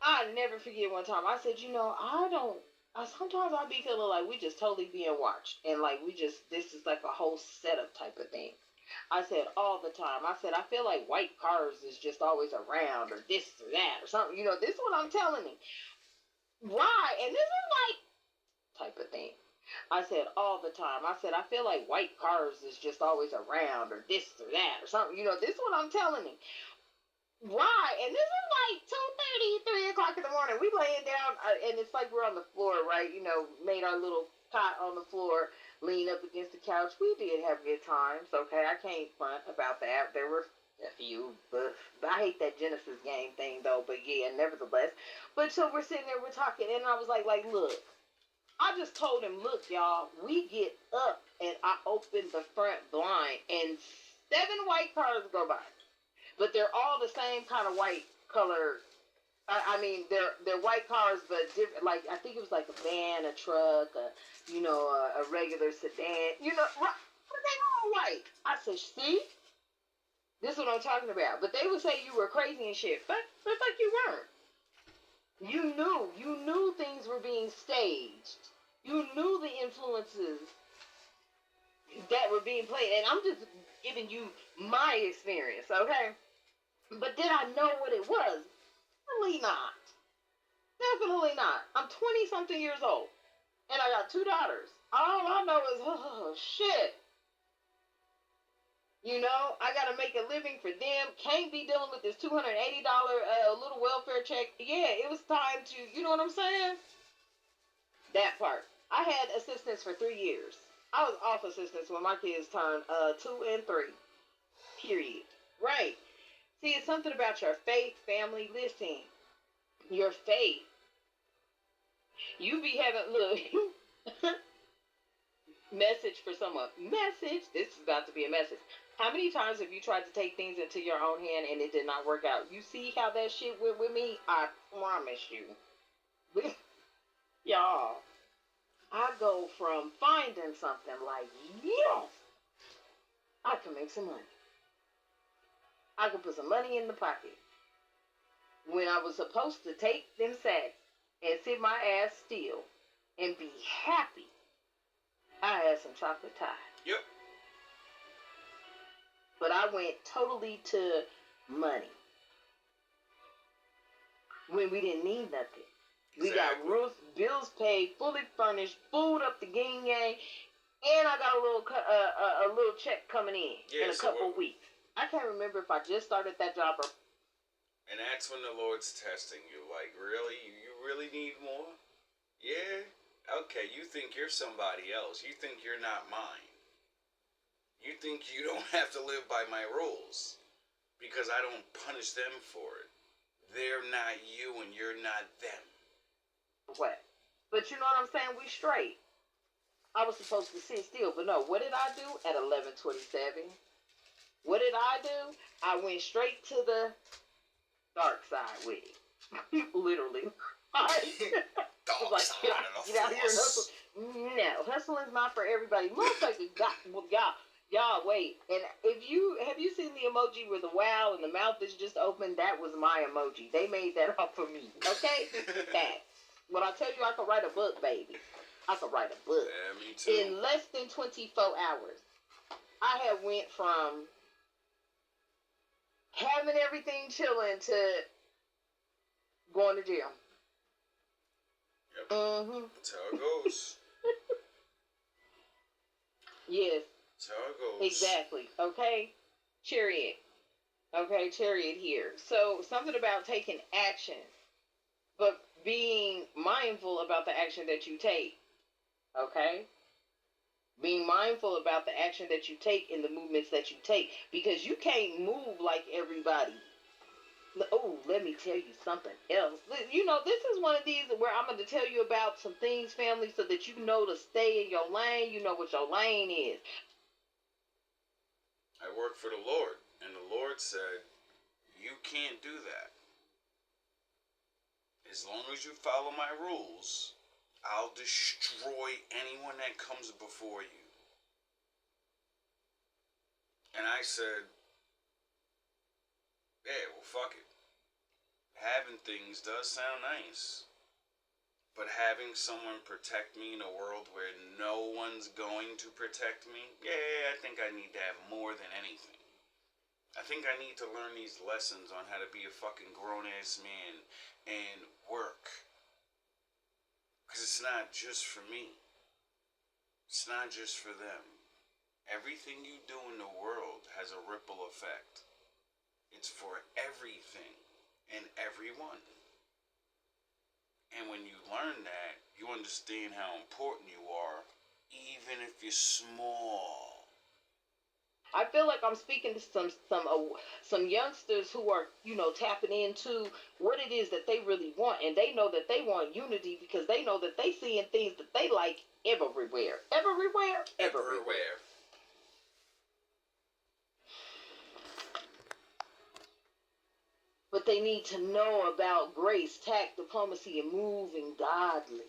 I never forget one time I said, I don't. Sometimes I be feeling like we just totally being watched, and like this is like a whole setup type of thing. I said all the time. I said I feel like white cars is just always around, or this or that or something. This is what I'm telling him. Why? And this is like type of thing. I said all the time. I said I feel like white cars is just always around, or this or that or something. This is what I'm telling him. Why? And this is like 2:30, 3 o'clock in the morning. We laying down, and it's like we're on the floor, right? Made our little cot on the floor, lean up against the couch. We did have good times, okay? I can't front about that. There were a few, but I hate that Genesis game thing, though. But yeah, nevertheless. But so we're sitting there, we're talking, and I was like, look. I just told him, look, y'all, we get up, and I open the front blind, and 7 white cars go by, but they're all the same kind of white color. I mean, they're white cars, but different. Like I think it was like a van, a truck, a regular sedan. But they all white. I said, see, this is what I'm talking about. But they would say you were crazy and shit, but it's like you weren't. You knew things were being staged. You knew the influences that were being played, and I'm just giving you my experience, okay? But did I know what it was? Definitely not. Definitely not. I'm 20 something years old, and I got 2 daughters. All I know is, oh shit. I gotta make a living for them. Can't be dealing with this $280 little welfare check. Yeah, it was time to, you know what I'm saying? That part. I had assistance for 3 years. I was off assistance when my kids turned 2 and 3. Period. Right. See, it's something about your faith, family. Listen, your faith. You be having, look, message for someone. Message. This is about to be a message. How many times have you tried to take things into your own hand and it did not work out? You see how that shit went with me? I promise you. Y'all, I go from finding something like, yes, I can make some money. I can put some money in the pocket. When I was supposed to take them sacks and sit my ass still and be happy, I had some chocolate pie. Yep. But I went totally to money when we didn't need nothing. We got roofs, bills paid, fully furnished, food up the yin yang, and I got a little check coming in a couple weeks. I can't remember if I just started that job or. And that's when the Lord's testing you. Like, really? You really need more? Yeah? Okay, you think you're somebody else. You think you're not mine. You think you don't have to live by my rules because I don't punish them for it. They're not you and you're not them. What? But you know what I'm saying? We straight. I was supposed to sit still, but no. What did I do at 11:27? What did I do? I went straight to the dark side with it. Literally. Dark like, side of the get out here and hustle. No, hustling is not for everybody. Motherfuckers got y'all wait. And have you seen the emoji where the wow and the mouth is just open? That was my emoji. They made that up for me. Okay? That. When I tell you I could write a book, baby. I could write a book. Yeah, me too. In less than 24 hours. I have went from having everything chilling to going to jail. Yep. Mm-hmm. That's how it goes. Yes. That's how it goes. Exactly. Okay? Chariot. Okay, chariot here. So, something about taking action, but being mindful about the action that you take. Okay? Being mindful about the action that you take and the movements that you take. Because you can't move like everybody. Oh, let me tell you something else. This is one of these where I'm going to tell you about some things, family, so that you know to stay in your lane. You know what your lane is. I work for the Lord, and the Lord said, you can't do that. As long as you follow my rules, I'll destroy anyone that comes before you. And I said, yeah, well, fuck it. having things does sound nice. But having someone protect me in a world where no one's going to protect me, yeah, I think I need to have more than anything. I think I need to learn these lessons on how to be a fucking grown-ass man and work. Because it's not just for me. It's not just for them. Everything you do in the world has a ripple effect. It's for everything and everyone. And when you learn that, you understand how important you are, even if you're small. I feel like I'm speaking to some youngsters who are, tapping into what it is that they really want, and they know that they want unity because they know that they seeing things that they like everywhere. But they need to know about grace, tact, diplomacy, and moving godly.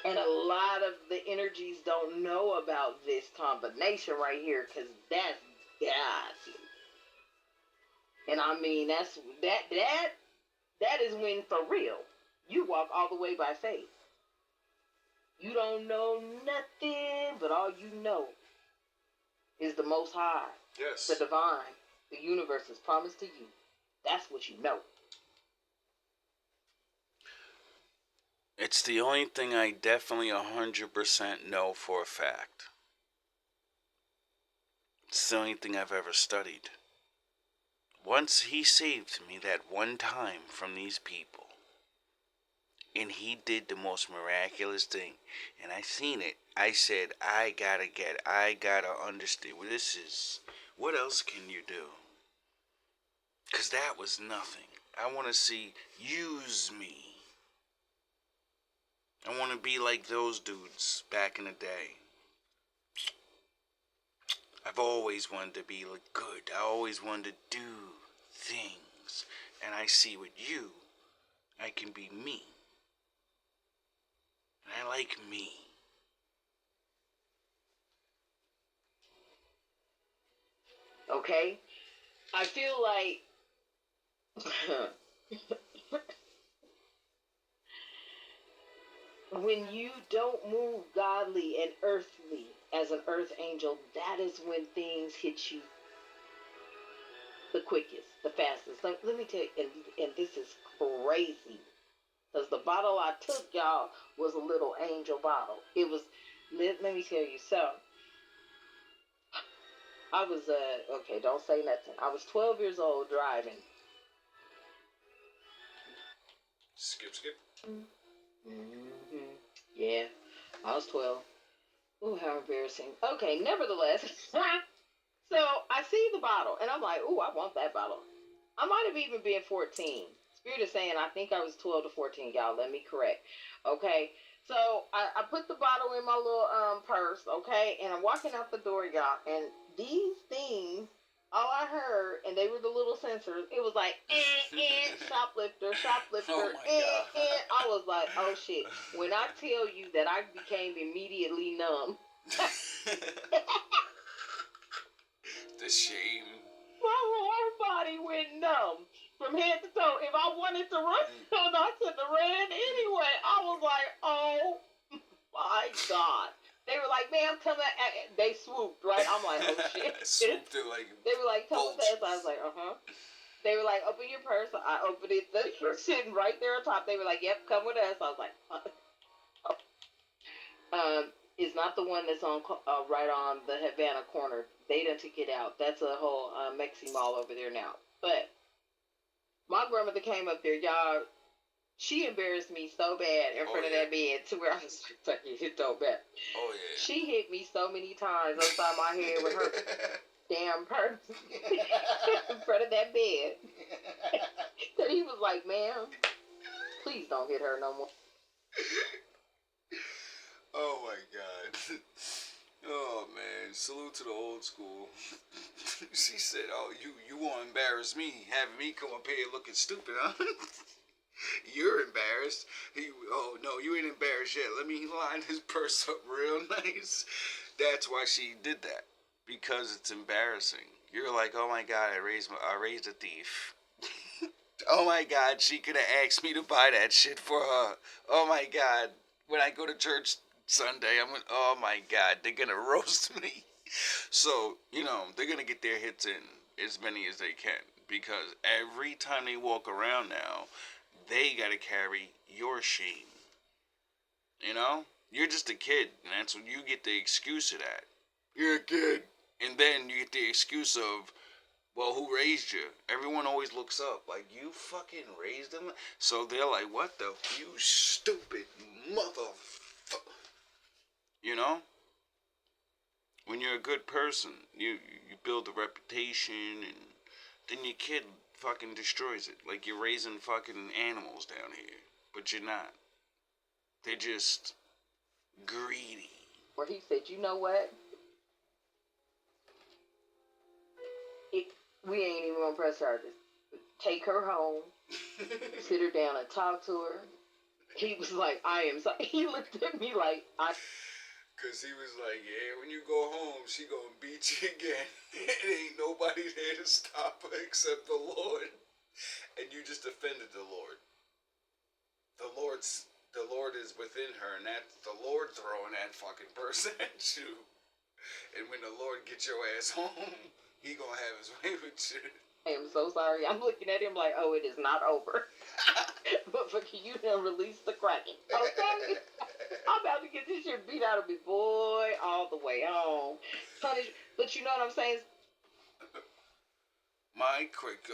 And a lot of the energies don't know about this combination right here because that's godly. And I mean, that is when, for real, you walk all the way by faith. You don't know nothing, but all you know is the Most High, Yes. the divine, the universe is promised to you. That's what you know. It's the only thing I definitely 100% know for a fact. It's the only thing I've ever studied. Once he saved me that one time from these people, and he did the most miraculous thing, and I seen it, I said, I gotta understand. This is, what else can you do? Because that was nothing. I want to see, use me. I want to be like those dudes back in the day. I've always wanted to be good. I always wanted to do things. And I see with you, I can be me. And I like me. Okay? I feel like when you don't move godly and earthly as an earth angel, that is when things hit you the quickest, the fastest. Let me tell you, and this is crazy. Because the bottle I took, y'all, was a little angel bottle. It was, let me tell you. So, I was, okay, don't say nothing. I was 12 years old driving. Skip. Mm-hmm. Yeah, I was 12. Ooh, how embarrassing. Okay, nevertheless. So, I see the bottle, and I'm like, ooh, I want that bottle. I might have even been 14. Spirit is saying I think I was 12 to 14, y'all. Let me correct. Okay, so I put the bottle in my little purse, okay, and I'm walking out the door, y'all, and these things, all I heard, and they were the little sensors, it was like, shoplifter, Oh my God. I was like, oh shit. When I tell you that I became immediately numb. The shame. My whole body went numb from head to toe. If I wanted to run, I could have ran anyway. I was like, oh my God. They were like, ma'am, come at. They swooped, right? I'm like, oh shit. Swooped it like. They were like, come vultures. fast. I was like, They were like, open your purse. I opened it. They were sitting right there on top. They were like, yep, come with us. I was like, It's not the one that's on right on the Havana corner. They done took it out. That's a whole Mexi Mall over there now. But my grandmother came up there, y'all. She embarrassed me so bad in front of that bed to where I was like, it don't matter. Oh yeah. She hit me so many times upside my head with her damn purse in front of that bed. That he was like, ma'am, please don't hit her no more. Oh my God. Oh man, salute to the old school. She said, oh, you won't embarrass me having me come up here looking stupid, huh? You're embarrassed. Oh no, you ain't embarrassed yet. Let me line his purse up real nice. That's why she did that. Because it's embarrassing. You're like, oh my God, I raised a thief. Oh my God, she could have asked me to buy that shit for her. Oh my God, when I go to church Sunday, oh my God, they're gonna roast me. So, they're gonna get their hits in as many as they can because every time they walk around now, they gotta carry your shame. You're just a kid, and that's when you get the excuse of that. You're a kid. And then you get the excuse of, well, who raised you? Everyone always looks up, like, you fucking raised them? So they're like, what the, you stupid motherfucker. When you're a good person, you build a reputation, and then your kid fucking destroys it. Like you're raising fucking animals down here, but you're not. They're just greedy. Where he said, you know what? We ain't even gonna press charges. Take her home, sit her down and talk to her. He was like, I am sorry. He looked at me like, Because he was like, yeah, when you go home, she gonna beat you again. It ain't nobody there to stop her except the Lord. And you just offended the Lord. The Lord is within her, and that's the Lord throwing that fucking person at you. And when the Lord gets your ass home, he gonna have his way with you. I am so sorry. I'm looking at him like, oh, it is not over. But you done release the Kraken. Okay? I'm about to get this shit beat out of me, boy, all the way home. Punish, but you know what I'm saying? My quick,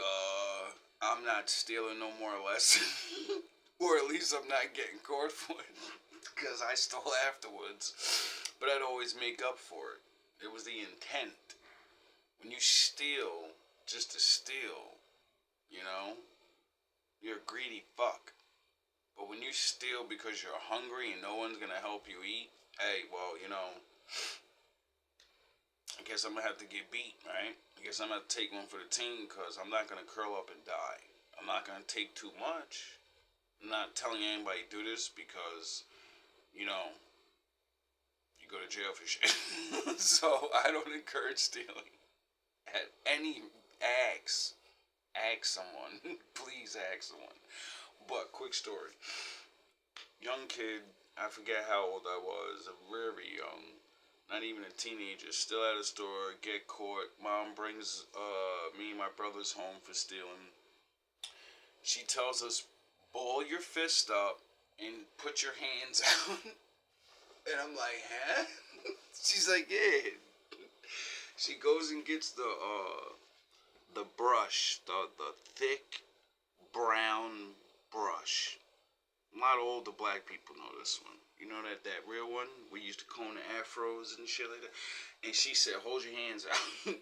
I'm not stealing no more lessons. Or at least I'm not getting caught for it. Because I stole afterwards. But I'd always make up for it. It was the intent. When you steal just to steal, you're a greedy fuck. But when you steal because you're hungry and no one's gonna help you eat, hey, well, I guess I'm gonna have to get beat, right? I guess I'm gonna take one for the team because I'm not gonna curl up and die. I'm not gonna take too much. I'm not telling anybody to do this because, you go to jail for shit. So I don't encourage stealing. At any, ask someone. Please ask someone. But quick story. Young kid, I forget how old I was, very young, not even a teenager, still at a store, get caught. Mom brings me and my brothers home for stealing. She tells us, ball your fist up and put your hands out. And I'm like, huh? She's like, yeah. She goes and gets the brush, the thick brown brush. Not all the black people know this one. You know that real one? We used to comb the afros and shit like that. And she said, hold your hands out.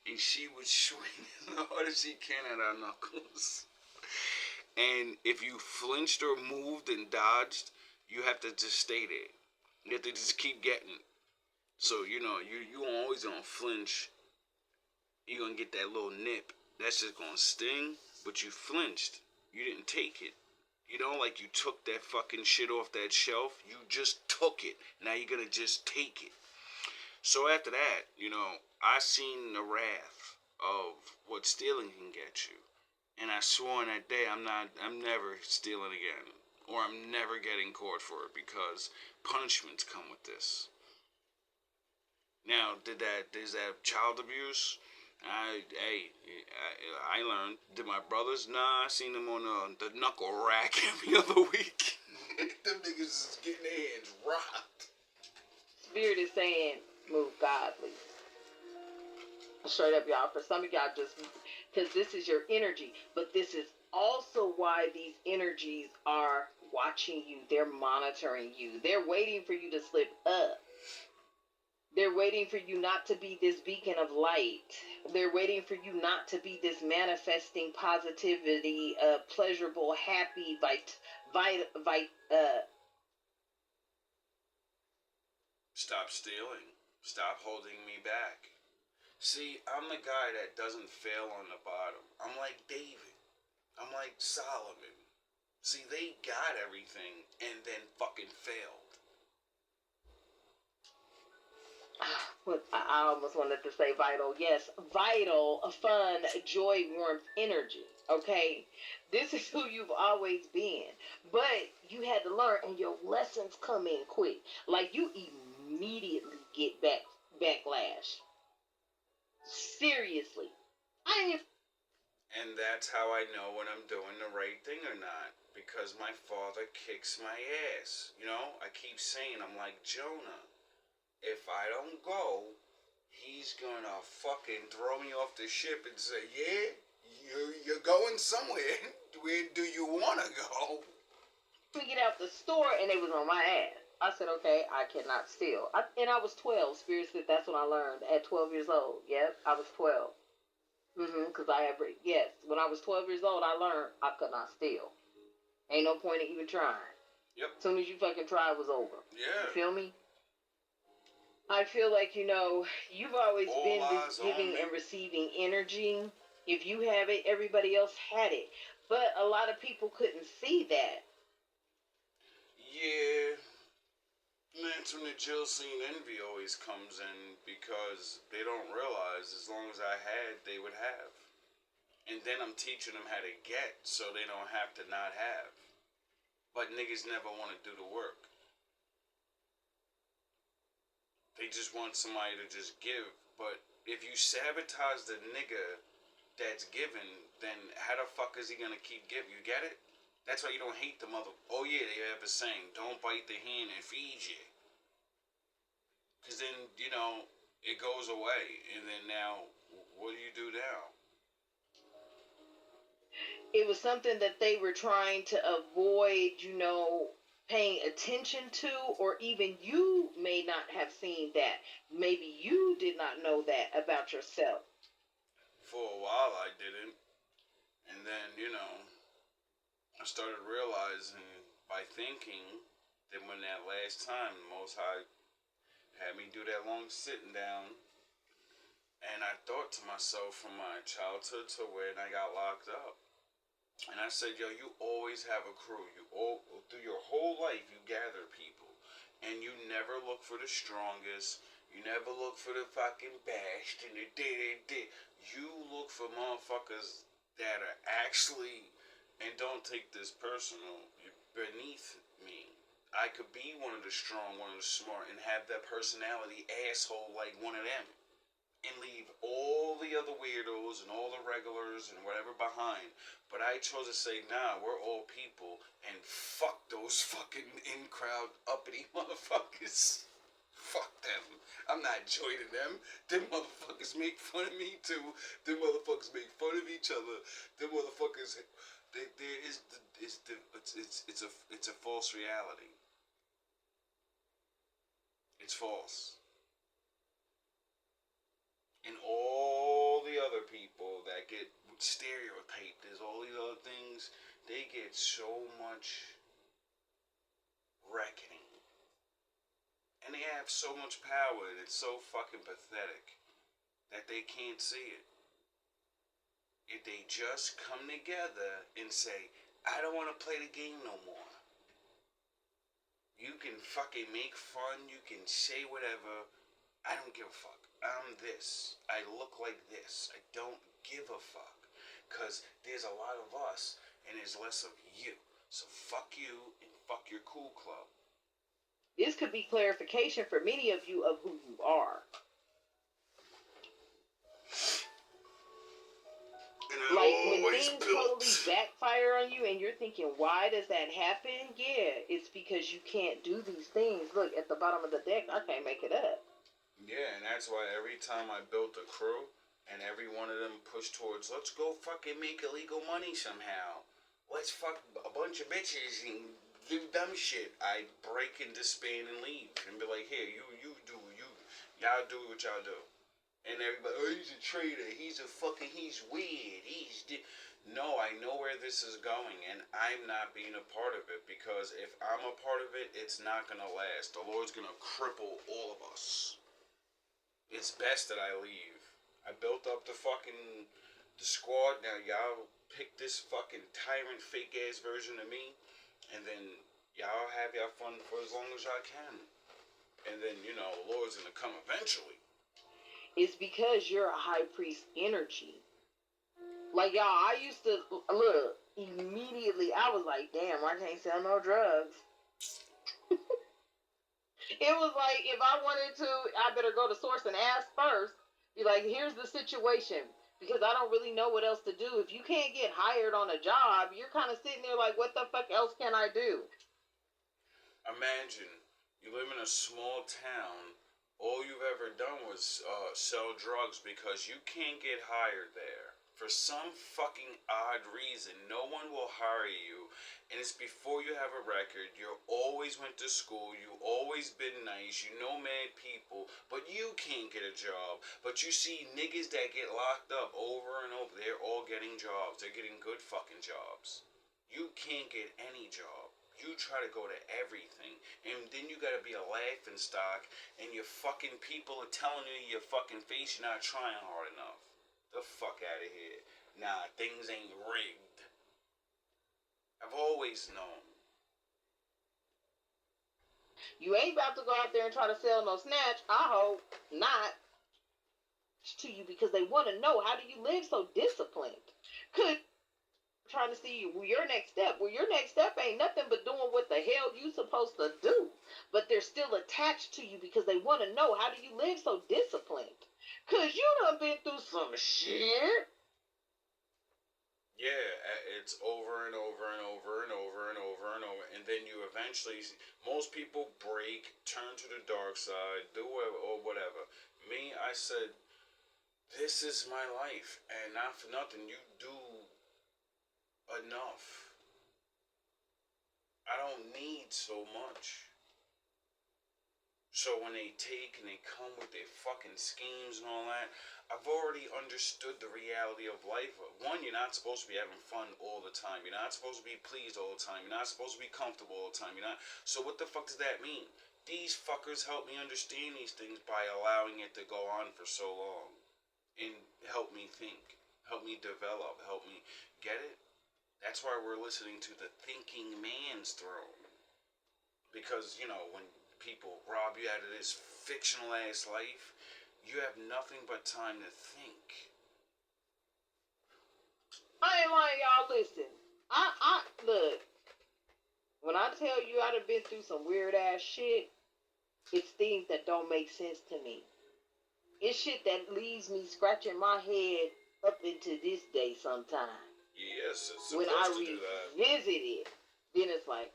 And she would swing as hard as she can at our knuckles. And if you flinched or moved and dodged, you have to just stay there. You have to just keep getting it. So, you always gonna flinch. You're gonna get that little nip. That's just gonna sting, but you flinched. You didn't take it. Like you took that fucking shit off that shelf. You just took it. Now you're gonna just take it. So after that, I seen the wrath of what stealing can get you. And I swore on that day I'm never stealing again. Or I'm never getting caught for it because punishments come with this. Now, is that child abuse? I learned. Did my brothers? Nah, I seen them on the knuckle rack every other week. Them niggas is getting their hands rocked. Spirit is saying, move godly. Straight up, y'all. For some of y'all, just because this is your energy, but this is also why these energies are watching you. They're monitoring you. They're waiting for you to slip up. They're waiting for you not to be this beacon of light. They're waiting for you not to be this manifesting positivity, pleasurable, happy, Stop stealing. Stop holding me back. See, I'm the guy that doesn't fail on the bottom. I'm like David. I'm like Solomon. See, they got everything and then fucking failed. What I almost wanted to say vital. Yes, vital, fun, joy, warmth, energy. Okay, this is who you've always been, but you had to learn, and your lessons come in quick. Like you immediately get backlash. Seriously, I ain't. And that's how I know when I'm doing the right thing or not. Because my father kicks my ass. You know, I keep saying, I'm like Jonah. If I don't go, he's gonna fucking throw me off the ship and say, yeah, you're going somewhere. Where do you wanna go? We get out the store, and they was on my ass. I said, okay, I cannot steal. And I was 12. Spirit said that's when I learned at 12 years old. Yep, I was 12. Because I have, yes, when I was 12 years old, I learned I could not steal. Ain't no point in even trying. Yep. As soon as you fucking try, it was over. Yeah. You feel me? I feel like, you've always All been eyes on giving me. and receiving energy. If you have it, everybody else had it. But a lot of people couldn't see that. Yeah. And that's when the jealousy and envy always comes in because they don't realize as long as I had, they would have. And then I'm teaching them how to get so they don't have to not have. But niggas never want to do the work. They just want somebody to just give. But if you sabotage the nigga that's giving, then how the fuck is he gonna keep giving? You get it? That's why you don't hate the mother. Oh yeah, they have a saying, don't bite the hand that feeds you. Because then, it goes away. And then now, what do you do now? It was something that they were trying to avoid, paying attention to, or even you may not have seen that. Maybe you did not know that about yourself. For a while I didn't. And then, I started realizing by thinking that when that last time the Most High had me do that long sitting down, and I thought to myself from my childhood to when I got locked up. And I said, yo, you always have a crew. Through your whole life, you gather people. And you never look for the strongest. You never look for the fucking best and the did. You look for motherfuckers that are actually, and don't take this personal, beneath me. I could be one of the strong, one of the smart, and have that personality asshole like one of them. And leave all the other weirdos and all the regulars and whatever behind. But I chose to say, nah, we're all people. And fuck those fucking in-crowd uppity motherfuckers. Fuck them. I'm not joining them. Them motherfuckers make fun of me too. Them motherfuckers make fun of each other. Them motherfuckers, it's a false reality. It's false. And all the other people that get stereotyped as all these other things, they get so much reckoning. And they have so much power, and it's so fucking pathetic that they can't see it. If they just come together and say, I don't want to play the game no more. You can fucking make fun, you can say whatever, I don't give a fuck. I'm this. I look like this. I don't give a fuck. Because there's a lot of us and there's less of you. So fuck you and fuck your cool club. This could be clarification for many of you of who you are. Like when things totally backfire on you and you're thinking, why does that happen? Yeah, it's because you can't do these things. Look, at the bottom of the deck, I can't make it up. Yeah, and that's why every time I built a crew, and every one of them pushed towards, let's go fucking make illegal money somehow. Let's fuck a bunch of bitches and do dumb shit. I'd break and disband and leave. And be like, here, y'all do what y'all do. And everybody, oh, he's a traitor, he's weird, No, I know where this is going, and I'm not being a part of it, because if I'm a part of it, it's not gonna last. The Lord's gonna cripple all of us. It's best that I leave. I built up the squad. Now y'all pick this fucking tyrant fake ass version of me, and then y'all have y'all fun for as long as y'all can. And then, the Lord's gonna come eventually. It's because you're a high priest energy. Like, y'all, I used to look immediately. I was like, damn, I can't sell no drugs. It was like, if I wanted to, I better go to source and ask first. Be like, here's the situation. Because I don't really know what else to do. If you can't get hired on a job, you're kind of sitting there like, what the fuck else can I do? Imagine you live in a small town. All you've ever done was sell drugs because you can't get hired there. For some fucking odd reason, no one will hire you. And it's before you have a record. You always went to school. You always been nice. You know mad people. But you can't get a job. But you see niggas that get locked up over and over. They're all getting jobs. They're getting good fucking jobs. You can't get any job. You try to go to everything, and then you gotta be a laughing stock, and your fucking people are telling you to your fucking face you're not trying hard enough. The fuck out of here. Nah, things ain't rigged. I've always known. You ain't about to go out there and try to sell no snatch. I hope not. To you because they want to know, how do you live so disciplined? Could trying to see your next step. Well, your next step ain't nothing but doing what the hell you supposed to do. But they're still attached to you because they want to know, how do you live so disciplined? Because you done been through some shit. Yeah, it's over and over and over and over and over and over. And then you eventually, most people break, turn to the dark side, do whatever, or whatever. Me, I said, this is my life. And not for nothing, you do enough. I don't need so much. So when they take and they come with their fucking schemes and all that, I've already understood the reality of life. One, you're not supposed to be having fun all the time. You're not supposed to be pleased all the time. You're not supposed to be comfortable all the time. You're not. So what the fuck does that mean? These fuckers help me understand these things by allowing it to go on for so long. And help me think. Help me develop. Help me get it. That's why we're listening to the thinking man's throne. Because, you know, when people rob you out of this fictional ass life, you have nothing but time to think. I ain't lying, y'all. Listen, I look. When I tell you I done been through some weird ass shit, it's things that don't make sense to me. It's shit that leaves me scratching my head up into this day sometimes. Yes, it's When supposed I to do that. revisit it, then it's like,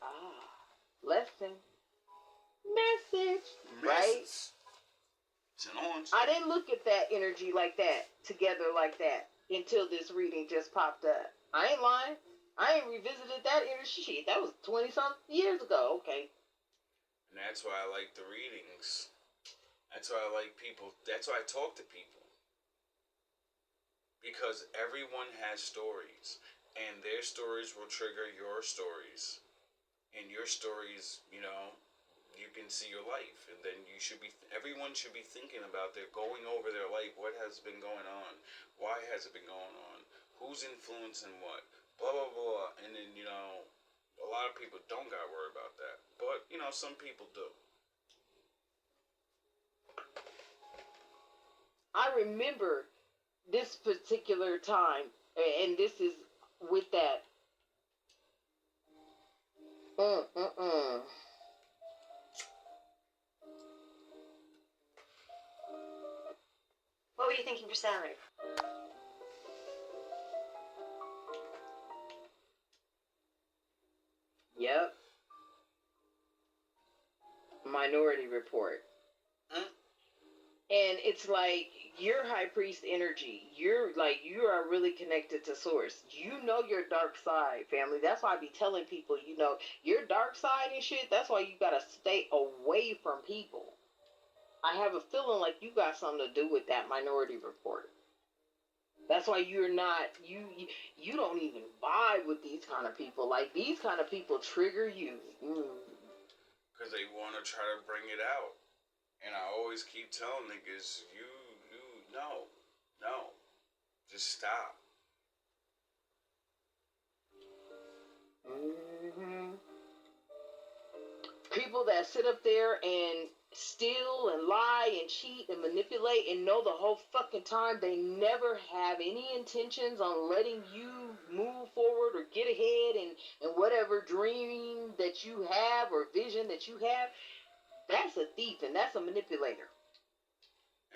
lesson, message, right? It's an orange. I didn't look at that energy like that, together like that, until this reading just popped up. I ain't lying. I ain't revisited that energy shit. That was 20-something years ago. Okay. And that's why I like the readings. That's why I like people. That's why I talk to people. Because everyone has stories. And their stories will trigger your stories. And your stories, you know, you can see your life. And then you should be, everyone should be thinking about their, going over their life. What has been going on? Why has it been going on? Who's influencing what? Blah, blah, blah. And then, you know, a lot of people don't got to worry about that. But, you know, some people do. I remember this particular time, and this is with that. What were you thinking for salary? Yep. Minority Report. And it's like, your high priest energy. You're like, you are really connected to source. You know your dark side, family. That's why I be telling people, you know, your dark side and shit, that's why you gotta stay away from people. I have a feeling like you got something to do with that Minority Report. That's why you're not, you don't even vibe with these kind of people. Like, these kind of people trigger you. Because they want to try to bring it out. And I always keep telling niggas, no. Just stop. People that sit up there and steal and lie and cheat and manipulate and know the whole fucking time they never have any intentions on letting you move forward or get ahead and whatever dream that you have or vision that you have, that's a thief and that's a manipulator.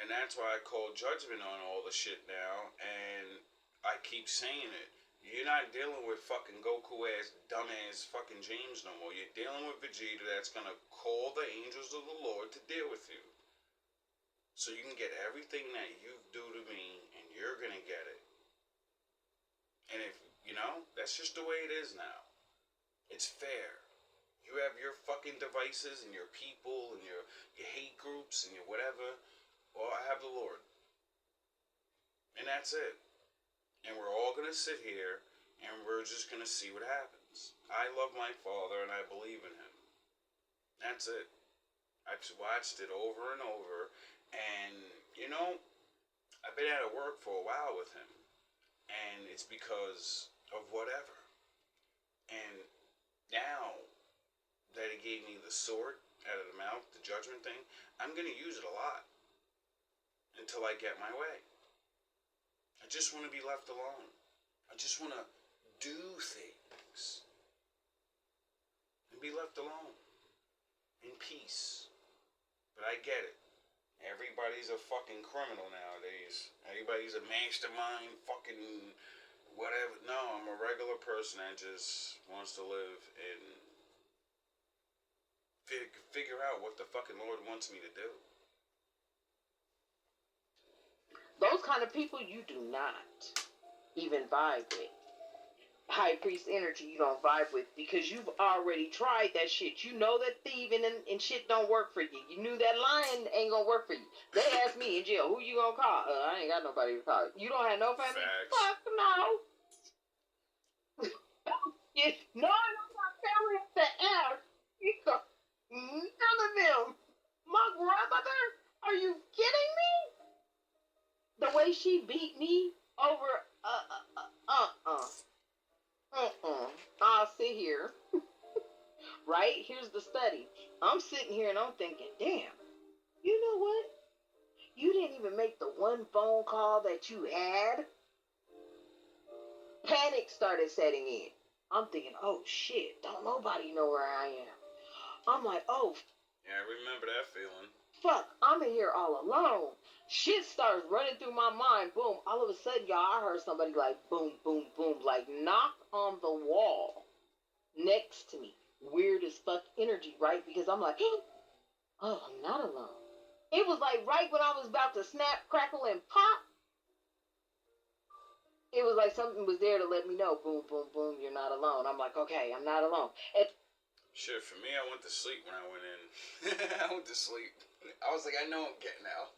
And that's why I call judgment on all the shit now, and I keep saying it. You're not dealing with fucking Goku ass, dumb ass fucking James no more. You're dealing with Vegeta that's gonna call the angels of the Lord to deal with you. So you can get everything that you do to me, and you're gonna get it. And if, that's just the way it is now. It's fair. You have your fucking devices and your people and your hate groups and your whatever. Well, I have the Lord. And that's it. And we're all going to sit here and we're just going to see what happens. I love my Father and I believe in Him. That's it. I've watched it over and over. And, I've been out of work for a while with Him. And it's because of whatever. And now that He gave me the sword out of the mouth, the judgment thing, I'm going to use it a lot until I get my way. I just want to be left alone. I just want to do things and be left alone in peace. But I get it. Everybody's a fucking criminal nowadays. Everybody's a mastermind, fucking whatever. No, I'm a regular person that just wants to live and figure out what the fucking Lord wants me to do. Those kind of people you do not even vibe with. High priest energy you don't vibe with because you've already tried that shit. You know that thieving and shit don't work for you. You knew that lying ain't gonna work for you. They asked me in jail, who you gonna call? I ain't got nobody to call. You don't have no family? Facts. Fuck no. No, I don't got family at the ass. None of them. My grandmother? Are you kidding me? The way she beat me over, I'll sit here, right? Here's the study. I'm sitting here and I'm thinking, damn, you know what? You didn't even make the one phone call that you had. Panic started setting in. I'm thinking, oh shit, don't nobody know where I am. I'm like, oh. Yeah, I remember that feeling. Fuck, I'm in here all alone. Shit starts running through my mind. Boom. All of a sudden, y'all, I heard somebody like boom, boom, boom, like knock on the wall next to me. Weird as fuck energy, right? Because I'm like, oh, I'm not alone. It was like right when I was about to snap, crackle, and pop. It was like something was there to let me know. Boom, boom, boom, you're not alone. I'm like, okay, I'm not alone. And shit, for me, I went to sleep when I went in. I went to sleep. I was like, I know I'm getting out.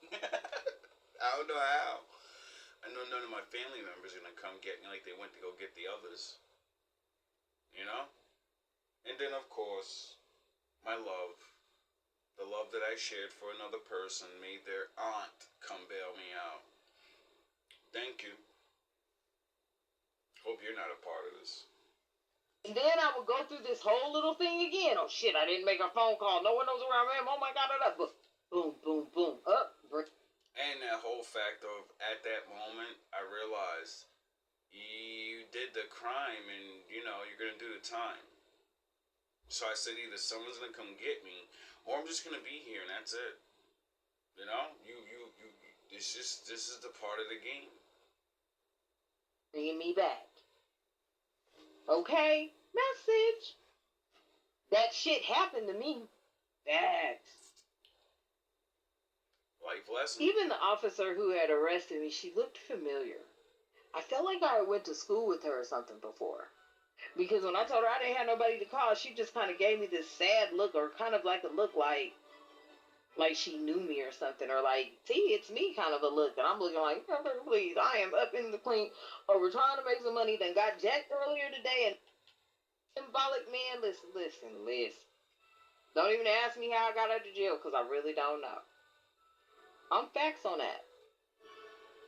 I don't know how. I know none of my family members are going to come get me like they went to go get the others. And then, of course, my love. The love that I shared for another person made their aunt come bail me out. Thank you. Hope you're not a part of this. And then I would go through this whole little thing again. Oh shit, I didn't make a phone call. No one knows where I am. Oh my god, boom, boom, boom. Up. And that whole fact of, at that moment, I realized you did the crime and, you're going to do the time. So I said either someone's going to come get me or I'm just going to be here and that's it. This is the part of the game. Bringing me back. Okay, message. That shit happened to me. Facts. Life lesson. Even the officer who had arrested me, she looked familiar. I felt like I went to school with her or something before. Because when I told her I didn't have nobody to call, she just kind of gave me this sad look, or kind of like a look like she knew me or something, or like, see, it's me kind of a look. And I'm looking like, please, I am up in the clean over trying to make some money, then got jacked earlier today, and symbolic man, listen. Don't even ask me how I got out of jail, because I really don't know. I'm facts on that.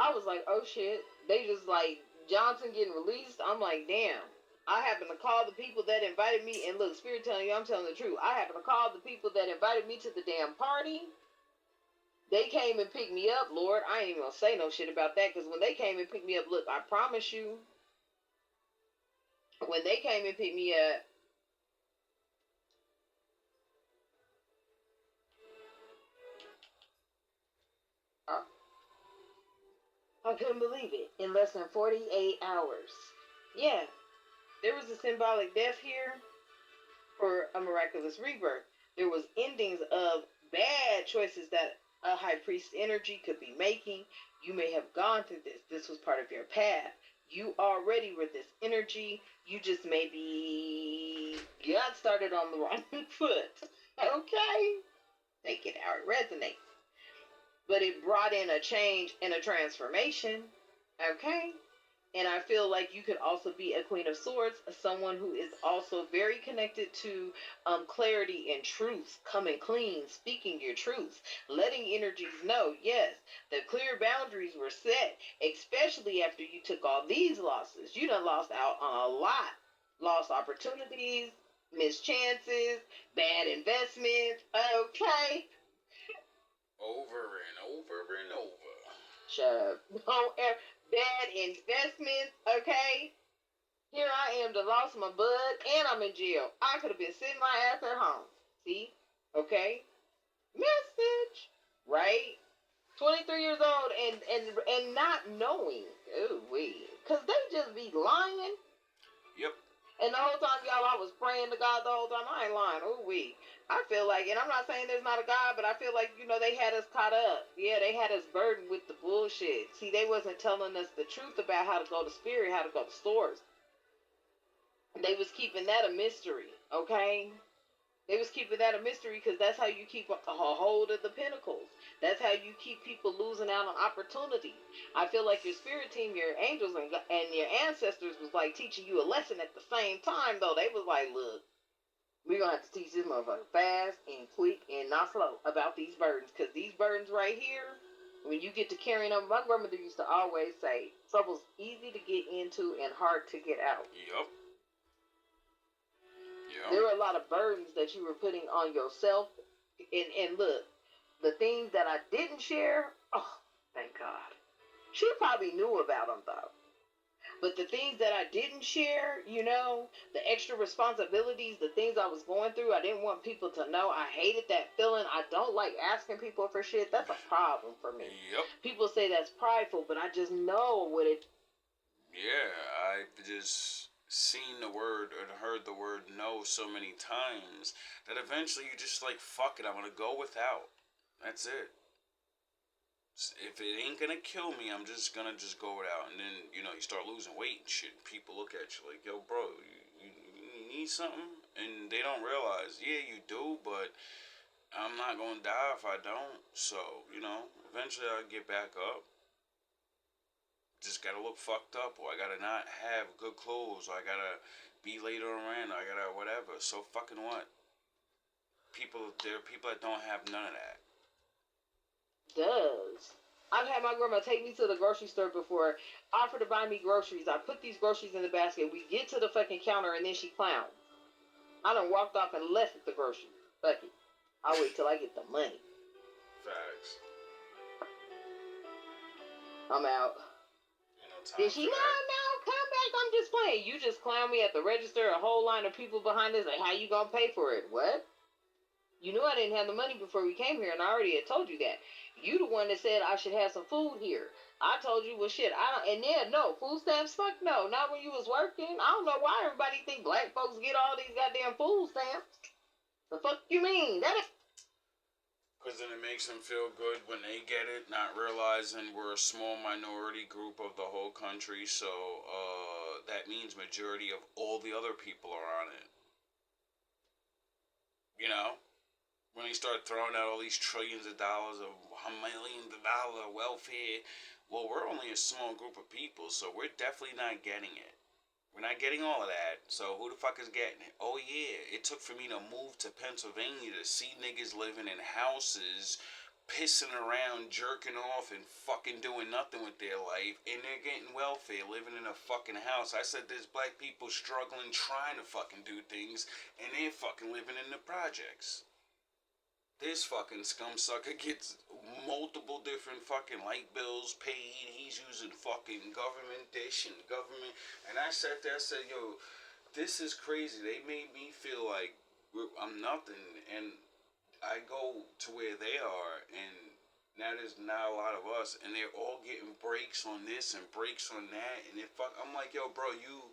I was like, oh shit, they just like, Johnson getting released. I'm like, damn, I happen to call the people that invited me, and look, Spirit telling you, I'm telling the truth. I happen to call the people that invited me to the damn party. They came and picked me up, Lord. I ain't even gonna say no shit about that, because when they came and picked me up, look, I promise you, when they came and picked me up, I couldn't believe it. In less than 48 hours. Yeah, there was a symbolic death here for a miraculous rebirth. There was endings of bad choices that a high priest energy could be making. You may have gone through this. This was part of your path. You already were this energy. You just maybe got started on the wrong foot. Okay? Take it how it resonates. But it brought in a change and a transformation. Okay? And I feel like you could also be a Queen of Swords, someone who is also very connected to clarity and truth, coming clean, speaking your truth, letting energies know, yes, the clear boundaries were set, especially after you took all these losses. You done lost out on a lot. Lost opportunities, missed chances, bad investments, okay? Over and over and over. Shut up. Bad investments, okay? Here I am to lost my bud and I'm in jail. I could have been sitting my ass at home. See? Okay? Message. Right? 23 years old and not knowing. Ooh wee. Cause they just be lying. Yep. And the whole time, y'all, I was praying to God the whole time. I ain't lying. Ooh wee. I feel like, and I'm not saying there's not a God, but I feel like, they had us caught up. Yeah, they had us burdened with the bullshit. See, they wasn't telling us the truth about how to go to spirit, how to go to stores. They was keeping that a mystery, okay? They was keeping that a mystery because that's how you keep a hold of the pinnacles. That's how you keep people losing out on opportunity. I feel like your spirit team, your angels, and your ancestors was like teaching you a lesson at the same time, though. They was like, look, we're going to have to teach this motherfucker fast and quick and not slow about these burdens. Because these burdens right here, when you get to carrying them, my grandmother used to always say, trouble's easy to get into and hard to get out. Yep. There were a lot of burdens that you were putting on yourself. And look, the things that I didn't share, oh, thank God. She probably knew about them, though. But the things that I didn't share, the extra responsibilities, the things I was going through, I didn't want people to know. I hated that feeling. I don't like asking people for shit. That's a problem for me. Yep. People say that's prideful, but I just know what it... Yeah, I've just seen the word and heard the word no so many times that eventually you just like, fuck it, I'm gonna go without. That's it. If it ain't gonna kill me, I'm just gonna go without. And then, you start losing weight and shit. People look at you like, yo, bro, you need something? And they don't realize, yeah, you do, but I'm not gonna die if I don't. So, eventually I'll get back up. Just gotta look fucked up, or I gotta not have good clothes, or I gotta be later around, or I gotta whatever. So fucking what? There are people that don't have none of that. Does. I've had my grandma take me to the grocery store before, offer to buy me groceries. I put these groceries in the basket. We get to the fucking counter and then she clowns. I done walked off and left at the grocery. Fuck it. I'll wait till I get the money. Facts. I'm out. Did she? No, come back. I'm just playing. You just clown me at the register, a whole line of people behind us. Like, how you gonna pay for it? What? You knew I didn't have the money before we came here, and I already had told you that. You the one that said I should have some food here. I told you, well, shit, food stamps, fuck no, not when you was working. I don't know why everybody think black folks get all these goddamn food stamps. The fuck you mean? That is... Because then it makes them feel good when they get it, not realizing we're a small minority group of the whole country, so that means majority of all the other people are on it. When they start throwing out all these trillions of dollars of millions of dollars of welfare, well, we're only a small group of people, so we're definitely not getting it. We're not getting all of that, so who the fuck is getting it? Oh yeah, it took for me to move to Pennsylvania to see niggas living in houses pissing around, jerking off, and fucking doing nothing with their life, and they're getting welfare, living in a fucking house. I said there's black people struggling, trying to fucking do things, and they're fucking living in the projects. This fucking scumsucker gets multiple different fucking light bills paid. He's using fucking government dish and government. And I sat there and said, yo, this is crazy. They made me feel like I'm nothing. And I go to where they are, and now there's not a lot of us, and they're all getting breaks on this and breaks on that. And I'm like, yo, bro, you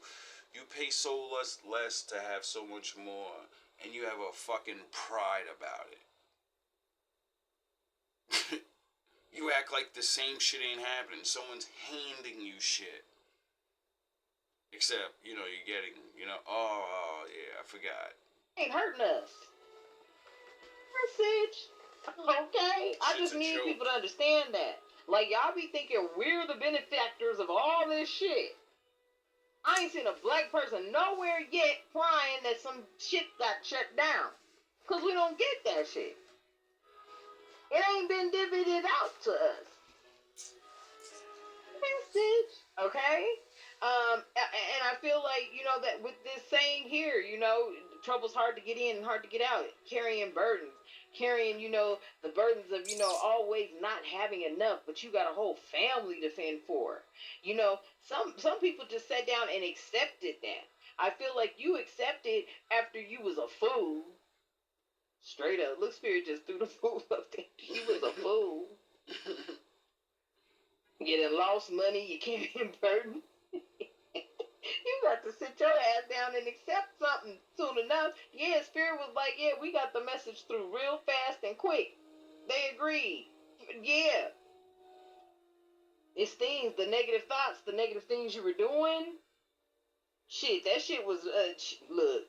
pay so less to have so much more, and you have a fucking pride about it. You act like the same shit ain't happening. Someone's handing you shit. Except, you're getting, oh, yeah, I forgot. Ain't hurting us. Message. Okay? I just need people to understand that. Like, y'all be thinking we're the benefactors of all this shit. I ain't seen a black person nowhere yet crying that some shit got shut down. Because we don't get that shit. It ain't been divvied out to us. Message. Okay? And I feel like, that with this saying here, trouble's hard to get in and hard to get out. Carrying burdens. Carrying, the burdens of, always not having enough, but you got a whole family to fend for. Some people just sat down and accepted that. I feel like you accepted after you was a fool. Straight up. Look, Spirit just threw the fool up there. He was a fool. Getting lost money, you carrying burden. You got to sit your ass down and accept something soon enough. Yeah, Spirit was like, yeah, we got the message through real fast and quick. They agreed. Yeah. It's things, the negative thoughts, the negative things you were doing. Shit, that shit was, look.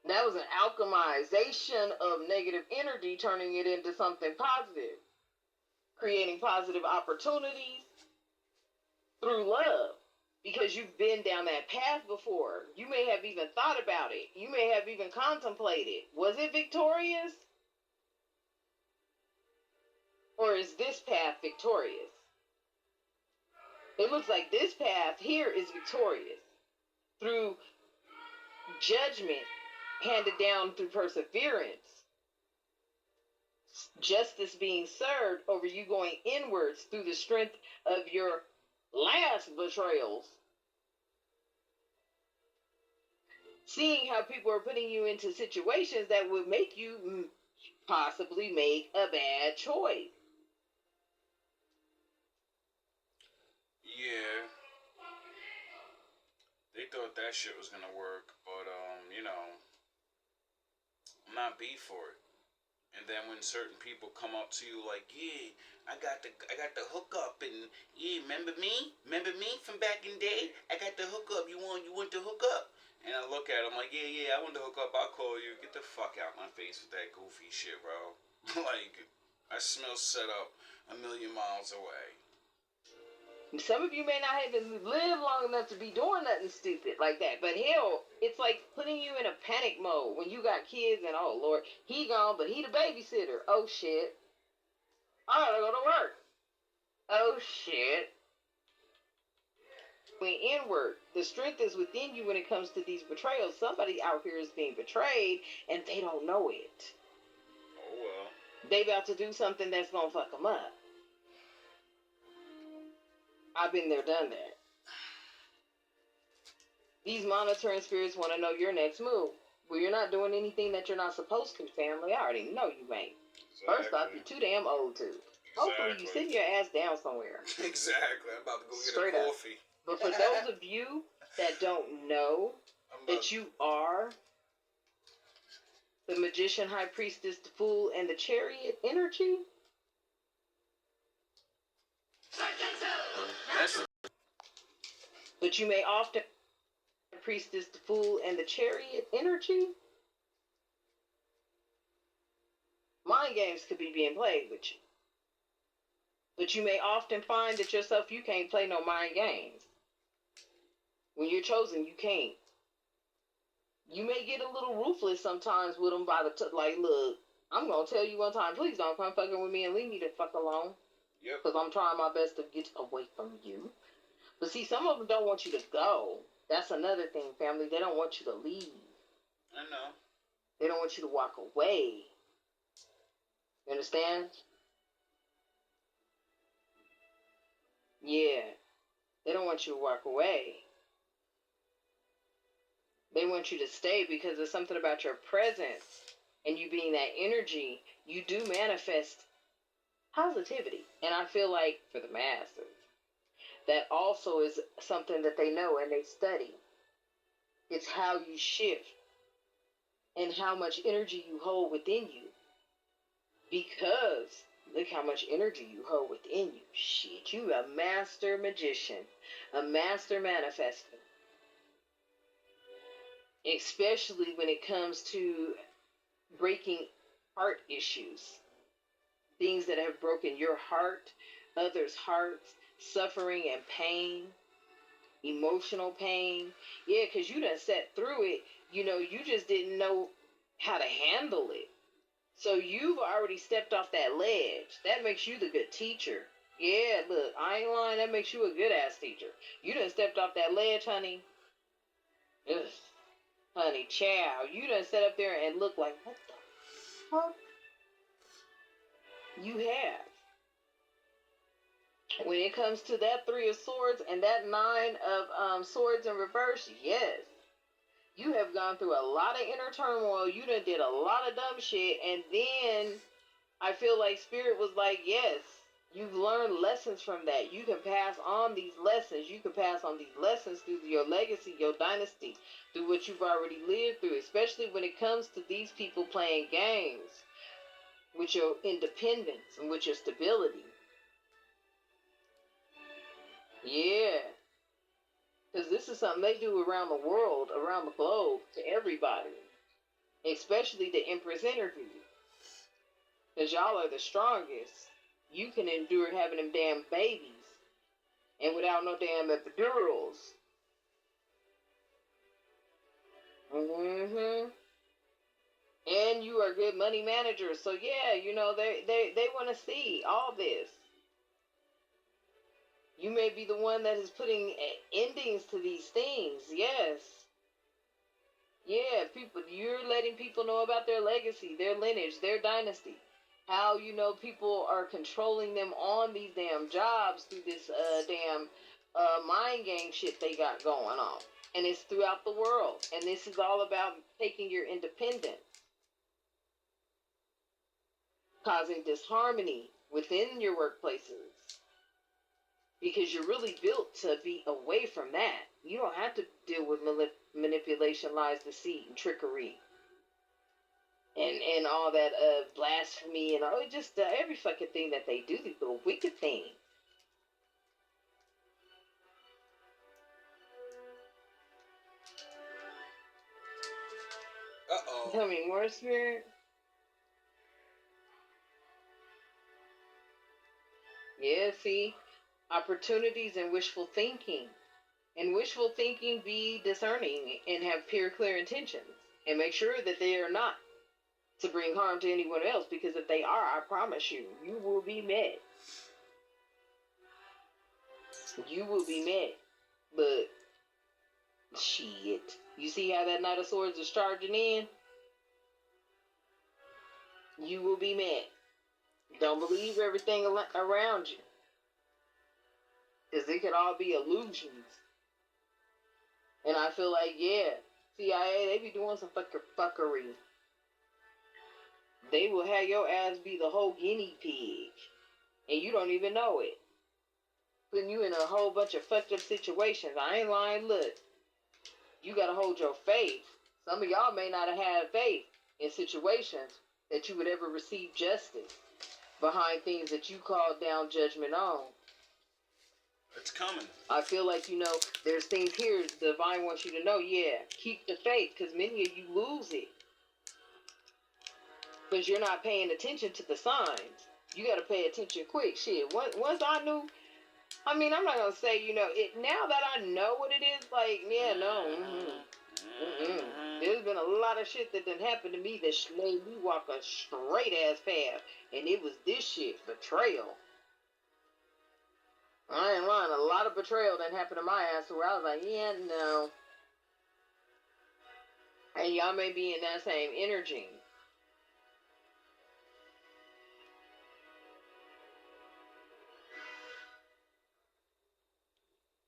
That was an alchemization of negative energy, turning it into something positive. Creating positive opportunities through love. Because you've been down that path before. You may have even thought about it. You may have even contemplated. Was it victorious? Or is this path victorious? It looks like this path here is victorious. Through judgment handed down through perseverance. Justice being served over you going inwards through the strength of your last betrayals. Seeing how people are putting you into situations that would make you possibly make a bad choice. Yeah. They thought that shit was gonna work, but I'm not beat for it. And then when certain people come up to you like, yeah, I got the hookup, and yeah, remember me from back in the day? I got the hookup. You want the hookup? And I look at them like, yeah, I want the hookup. I'll call you. Get the fuck out my face with that goofy shit, bro. Like, I smell set up a million miles away. Some of you may not even live long enough to be doing nothing stupid like that. But hell, it's like putting you in a panic mode when you got kids and, oh, Lord, he gone, but he the babysitter. Oh, shit. I gotta go to work. Oh, shit. Going inward. The strength is within you when it comes to these betrayals. Somebody out here is being betrayed, and they don't know it. Oh, well. They about to do something that's gonna fuck them up. I've been there, done that. These monitoring spirits want to know your next move. Well, you're not doing anything that you're not supposed to, family. I already know you ain't. Exactly. First off, you're too damn old to. Exactly. Hopefully you sit your ass down somewhere. Exactly. I'm about to go Straight get a coffee. But for those of you that don't know that you are the magician, high priestess, the fool, and the chariot energy, but you may often priestess, the fool, and the chariot energy. Mind games could be being played with you. But you may often find that yourself, you can't play no mind games. When you're chosen, you can't. You may get a little ruthless sometimes with them like, look, I'm going to tell you one time, please don't come fucking with me and leave me the fuck alone. Yep. Because I'm trying my best to get away from you. But see, some of them don't want you to go. That's another thing, family. They don't want you to leave. I know. They don't want you to walk away. You understand? Yeah. They don't want you to walk away. They want you to stay because there's something about your presence and you being that energy, you do manifest positivity. And I feel like for the masses, that also is something that they know and they study. It's how you shift and how much energy you hold within you. Because look how much energy you hold within you. Shit, you a master magician, a master manifester. Especially when it comes to breaking heart issues. Things that have broken your heart, others' hearts, suffering and pain, emotional pain. Yeah, because you done sat through it. You know, you just didn't know how to handle it. So you've already stepped off that ledge. That makes you the good teacher. Yeah, look, I ain't lying. That makes you a good ass teacher. You done stepped off that ledge, honey. Ugh. Honey, child, you done sat up there and look like, what the fuck? You have. When it comes to that 3 of Swords and that 9 of Swords in reverse, yes. You have gone through a lot of inner turmoil. You done did a lot of dumb shit. And then I feel like Spirit was like, yes, you've learned lessons from that. You can pass on these lessons. You can pass on these lessons through your legacy, your dynasty, through what you've already lived through, especially when it comes to these people playing games with your independence and with your stability. Yeah. Because this is something they do around the world, around the globe, to everybody. Especially the Empress energy. Because y'all are the strongest. You can endure having them damn babies. And without no damn epidurals. Mm-hmm. And you are good money managers. So yeah, you know, they want to see all this. You may be the one that is putting endings to these things. Yes. Yeah, people, you're letting people know about their legacy, their lineage, their dynasty. How, you know, people are controlling them on these damn jobs through this damn mind game shit they got going on. And it's throughout the world. And this is all about taking your independence. Causing disharmony within your workplaces. Because you're really built to be away from that. You don't have to deal with manipulation, lies, deceit, and trickery. And all that blasphemy and all, just every fucking thing that they do, these little wicked things. Uh-oh. Tell me more, Spirit. Yeah, see? Opportunities and wishful thinking. And wishful thinking, be discerning and have pure, clear intentions. And make sure that they are not to bring harm to anyone else. Because if they are, I promise you, you will be met. You will be met. But, shit. You see how that Knight of Swords is charging in? You will be met. Don't believe everything around you. Because it could all be illusions. And I feel like, yeah, CIA, they be doing some fuckery. They will have your ass be the whole guinea pig. And you don't even know it. Putting you in a whole bunch of fucked up situations. I ain't lying, look. You gotta hold your faith. Some of y'all may not have had faith in situations that you would ever receive justice behind things that you called down judgment on. It's coming. I feel like, you know, there's things here the divine wants you to know. Yeah, keep the faith, because many of you lose it. Because you're not paying attention to the signs. You got to pay attention quick. Shit, once I knew, I mean, I'm not going to say, you know, it now that I know what it is, like, yeah, no. Mm-hmm. There's been a lot of shit that done happened to me that made me walk a straight ass path, and it was this shit, betrayal. I ain't lying. A lot of betrayal done happened to my ass where I was like, yeah, no. And y'all may be in that same energy.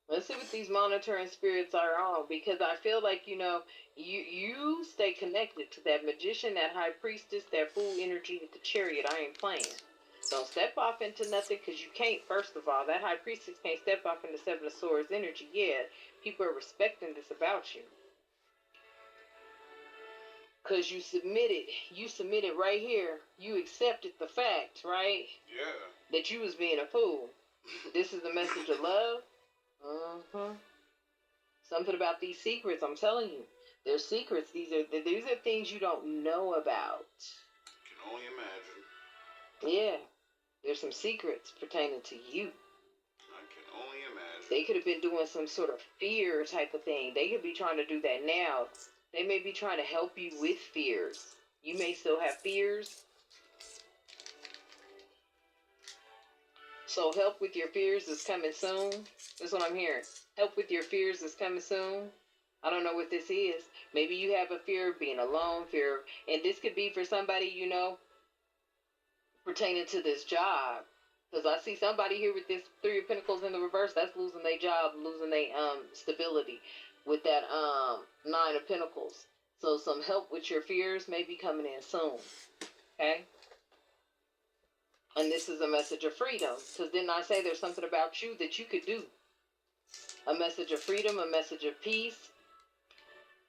Let's see what these monitoring spirits are on, because I feel like, you stay connected to that magician, that high priestess, that fool energy with the chariot. I ain't playing. Don't step off into nothing, because you can't. First of all, that high priestess can't step off into Seven of Swords energy. Yeah, people are respecting this about you. Because you submitted right here. You accepted the fact, right? Yeah. That you was being a fool. This is the message of love. Something about these secrets, I'm telling you. They're secrets. These are things you don't know about. Can only imagine. Yeah. There's some secrets pertaining to you. I can only imagine. They could have been doing some sort of fear type of thing. They could be trying to do that now. They may be trying to help you with fears. You may still have fears. So help with your fears is coming soon. That's what I'm hearing. Help with your fears is coming soon. I don't know what this is. Maybe you have a fear of being alone, and this could be for somebody, pertaining to this job. Because I see somebody here with this Three of Pentacles in the reverse, that's losing their job, losing their stability with that Nine of Pentacles. So some help with your fears may be coming in soon. Okay? And this is a message of freedom. Because didn't I say there's something about you that you could do? A message of freedom, a message of peace,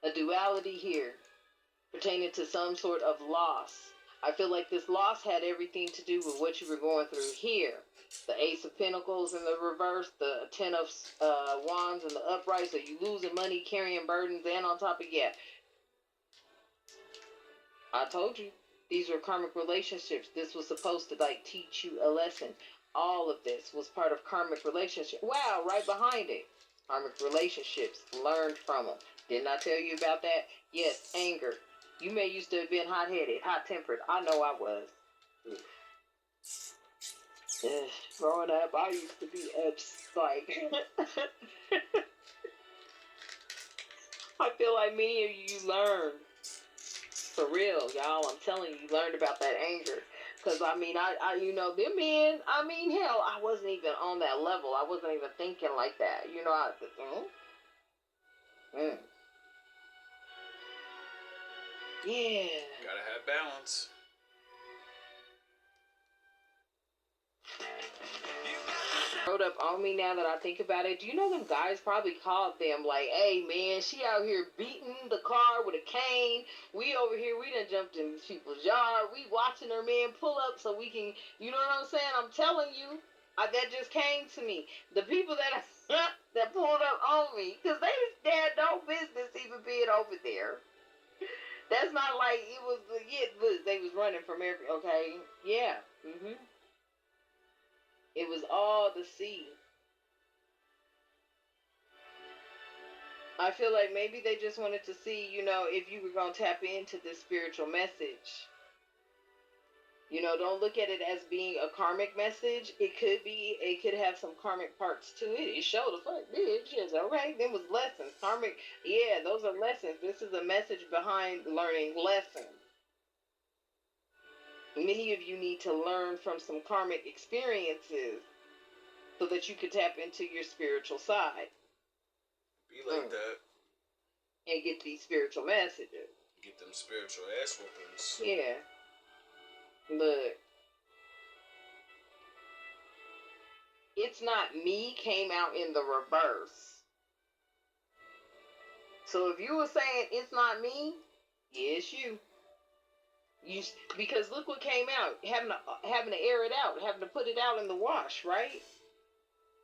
a duality here pertaining to some sort of loss. I feel like this loss had everything to do with what you were going through here. The Ace of Pentacles in the reverse, the Ten of Wands in the upright, so you losing money, carrying burdens, and on top of I told you. These were karmic relationships. This was supposed to teach you a lesson. All of this was part of karmic relationship. Wow, right behind it. Karmic relationships. Learned from them. Didn't I tell you about that? Yes, anger. You may used to have been hot-headed, hot-tempered. I know I was. Growing up, I used to be I feel like many of you learned. For real, y'all, I'm telling you, you learned about that anger. Because, I them men, hell, I wasn't even on that level. I wasn't even thinking like that. Yeah. Gotta have balance. Showed up on me now that I think about it. Do you know them guys probably called them like, hey man, she out here beating the car with a cane. We over here, we done jumped in people's yard. We watching her man pull up so we can, you know what I'm saying? I'm telling you, that just came to me. The people that that pulled up on me, because they had no business even being over there. That's not like it was legit. They was running from okay? Yeah. It was all the sea. I feel like maybe they just wanted to see, if you were going to tap into this spiritual message. Don't look at it as being a karmic message. It could have some karmic parts to it. It showed the fuck, bitch. Yes, okay. There was lessons. Karmic, yeah, those are lessons. This is a message behind learning lessons. Many of you need to learn from some karmic experiences so that you can tap into your spiritual side. Be like that. And get these spiritual messages. Get them spiritual ass whoopings. Yeah. Look. It's Not Me came out in the reverse. So if you were saying it's not me, yeah, it's you. Because look what came out, having to air it out, having to put it out in the wash, right?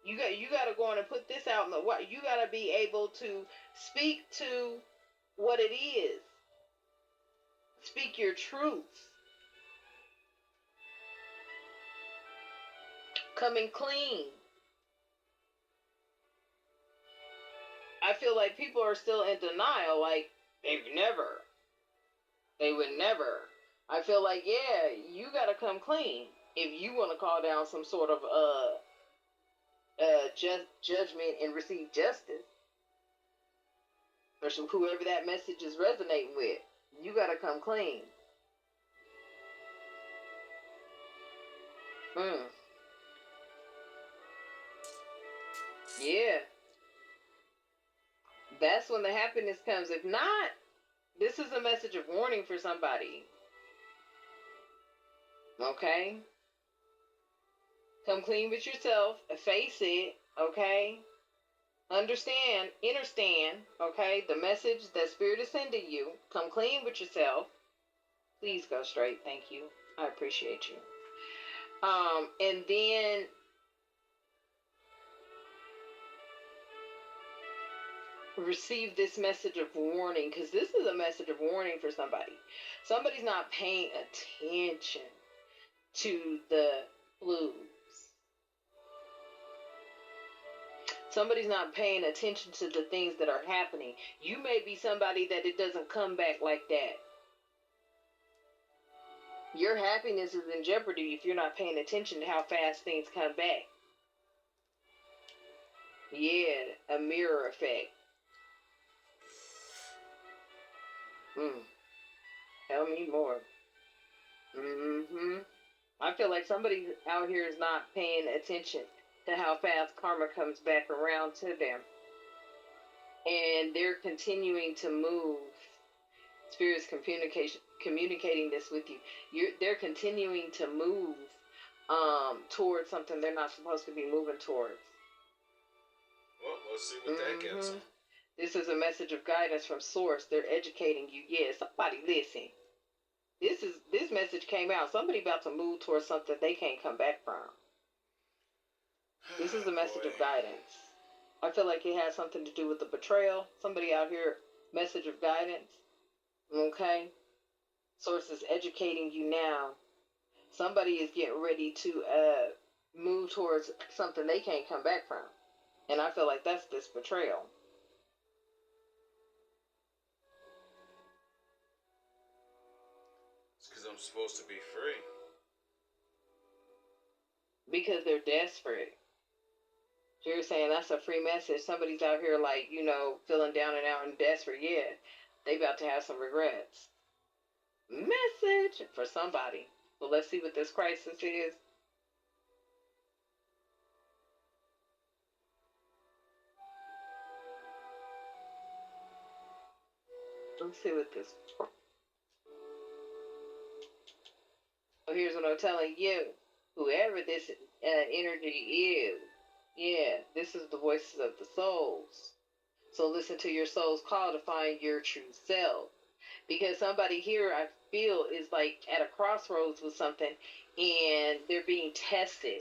You got to go on and put this out in the wash. You got to be able to speak to what it is. Speak your truth. Coming clean. I feel like people are still in denial. Like, they would never. I feel like, yeah, you gotta come clean if you want to call down some sort of judgment and receive justice, or whoever that message is resonating with. You gotta come clean. Yeah, that's when the happiness comes. If not, this is a message of warning for somebody. Okay? Come clean with yourself. Face it. Okay? Understand, okay? The message that Spirit is sending you. Come clean with yourself. Please go straight. Thank you. I appreciate you. And then receive this message of warning, because this is a message of warning for somebody. Somebody's not paying attention to the clues. Somebody's not paying attention to the things that are happening. You may be somebody that it doesn't come back like that. Your happiness is in jeopardy if you're not paying attention to how fast things come back. Yeah, a mirror effect. Tell me more. I feel like somebody out here is not paying attention to how fast karma comes back around to them. And they're continuing to move. Spirit's communicating this with you. They're continuing to move towards something they're not supposed to be moving towards. Well, let's see what that gets them. This is a message of guidance from Source. They're educating you. Yeah, somebody listen. This message came out. Somebody about to move towards something they can't come back from. This is a message of guidance. I feel like it has something to do with the betrayal. Somebody out here, message of guidance. Okay? Source is educating you now. Somebody is getting ready to move towards something they can't come back from. And I feel like that's this betrayal. It's because I'm supposed to be free. Because they're desperate. You're saying that's a free message. Somebody's out here like, feeling down and out and desperate. Yeah, they about to have some regrets. Message for somebody. Well, let's see what this crisis is. Let's see what this. So here's what I'm telling you. Whoever this energy is, yeah, this is the voices of the souls. So listen to your soul's call to find your true self. Because somebody here, I feel, is like at a crossroads with something and they're being tested.